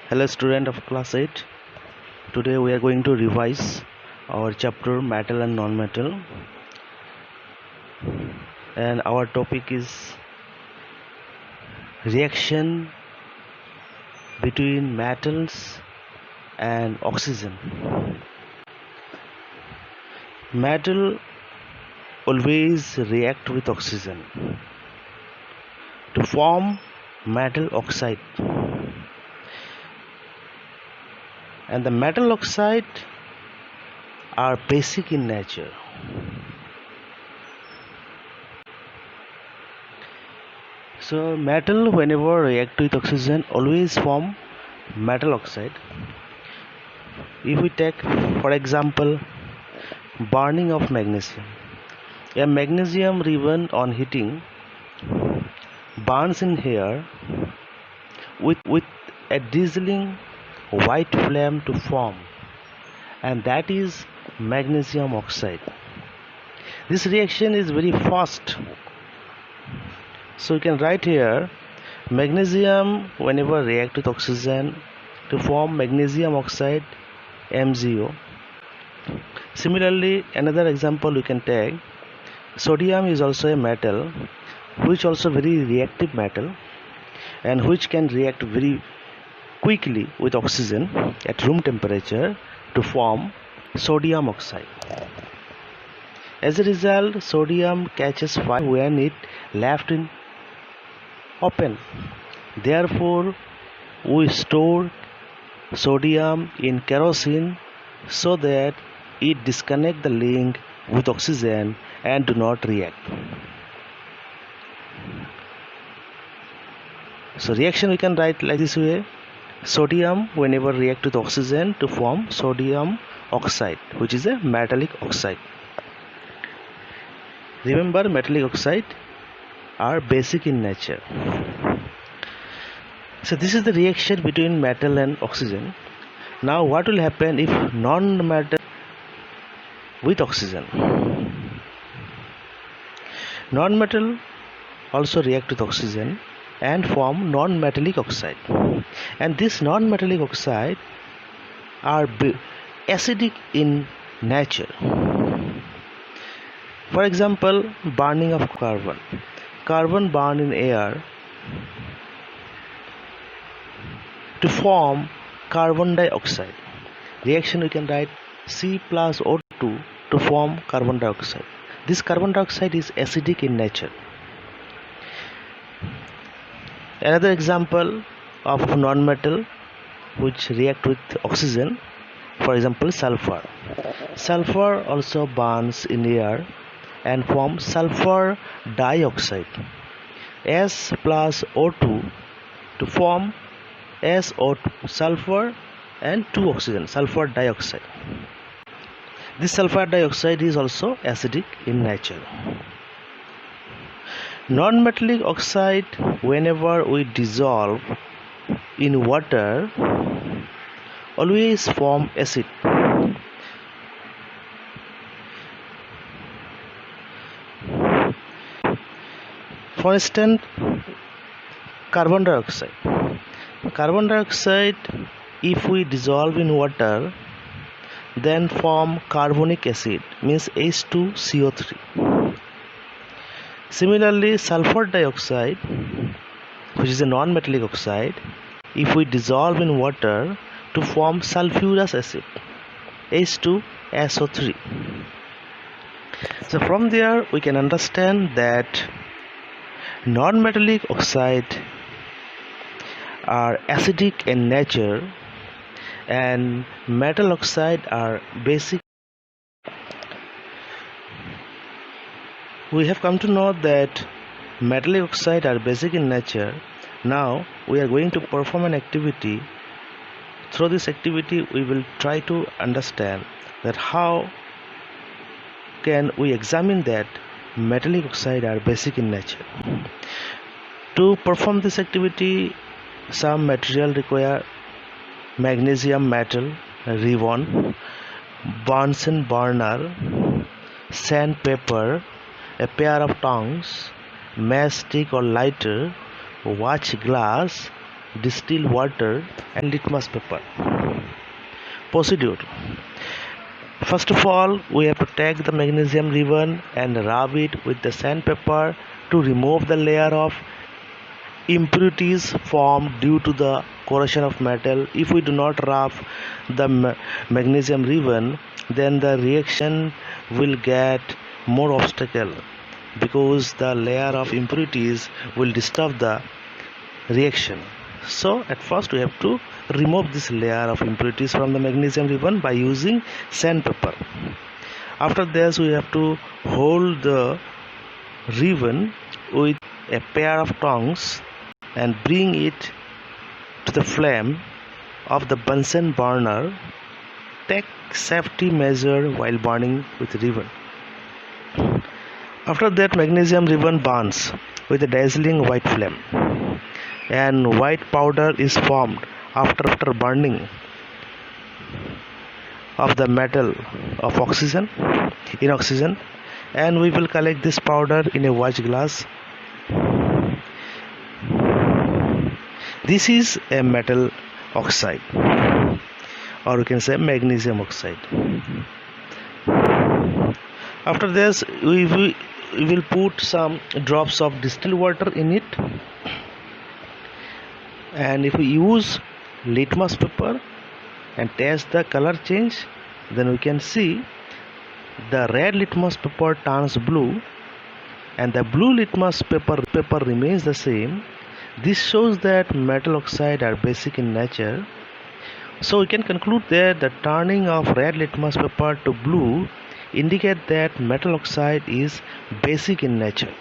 Hello student of class 8. Today we are going to revise our chapter metal and non-metal, and our topic is reaction between metals and oxygen. Metal always react with oxygen to form metal oxide, and the metal oxide are basic in nature. So metal whenever react with oxygen always form metal oxide. If we take for example burning of magnesium, a magnesium ribbon on heating burns in air with a dazzling white flame to form, and that is magnesium oxide. This reaction is very fast, so you can write here magnesium whenever react with oxygen to form magnesium oxide MgO. Similarly, another example we can take, sodium is also a metal which also very reactive metal and which can react very quickly with oxygen at room temperature to form sodium oxide. As a result, sodium catches fire when it left in open. Therefore, we store sodium in kerosene so that it disconnect the link with oxygen and do not react. So reaction we can write like this way: sodium whenever react with oxygen to form sodium oxide, which is a metallic oxide. Remember, metallic oxide are basic in nature. So this is the reaction between metal and oxygen. Now what will happen if non-metal with oxygen? Non-metal also react with oxygen and form non-metallic oxide, and this non-metallic oxide are acidic in nature. For example, burning of carbon burn in air to form carbon dioxide. Reaction we can write C plus O2 to form carbon dioxide. This carbon dioxide is acidic in nature. Another example of non-metal which react with oxygen, for example sulfur. Sulfur also burns in air and forms sulfur dioxide, S plus O2 to form SO2, sulfur and 2 oxygen, sulfur dioxide. This sulfur dioxide is also acidic in nature. Non-metallic oxide, whenever we dissolve in water, always form acid. For instance, carbon dioxide. Carbon dioxide, if we dissolve in water, then form carbonic acid, means H2CO3. Similarly, sulfur dioxide, which is a non-metallic oxide, if we dissolve in water to form sulfurous acid, H2SO3. So from there we can understand that non-metallic oxide are acidic in nature and metal oxide are basic. We have come to know that metallic oxide are basic in nature. Now we are going to perform an activity. Through this activity we will try to understand that how can we examine that metallic oxide are basic in nature. To perform this activity, some material require magnesium metal ribbon, Bunsen burner, sandpaper, a pair of tongs, matchstick or lighter, watch glass, distilled water and litmus paper. Procedure: first of all, we have to take the magnesium ribbon and rub it with the sandpaper to remove the layer of impurities formed due to the corrosion of metal. If we do not rub the magnesium ribbon, then the reaction will get more obstacle because the layer of impurities will disturb the reaction. So at first we have to remove this layer of impurities from the magnesium ribbon by using sandpaper. After this, we have to hold the ribbon with a pair of tongs and bring it to the flame of the Bunsen burner. Take safety measure while burning with ribbon. After that, magnesium ribbon burns with a dazzling white flame, and white powder is formed after burning of the metal of oxygen in oxygen, and we will collect this powder in a watch glass. This is a metal oxide, or you can say magnesium oxide. After this, we will put some drops of distilled water in it, and if we use litmus paper and test the color change, then we can see the red litmus paper turns blue and the blue litmus paper remains the same. This shows that metal oxide are basic in nature. So we can conclude that the turning of red litmus paper to blue indicate that metal oxide is basic in nature.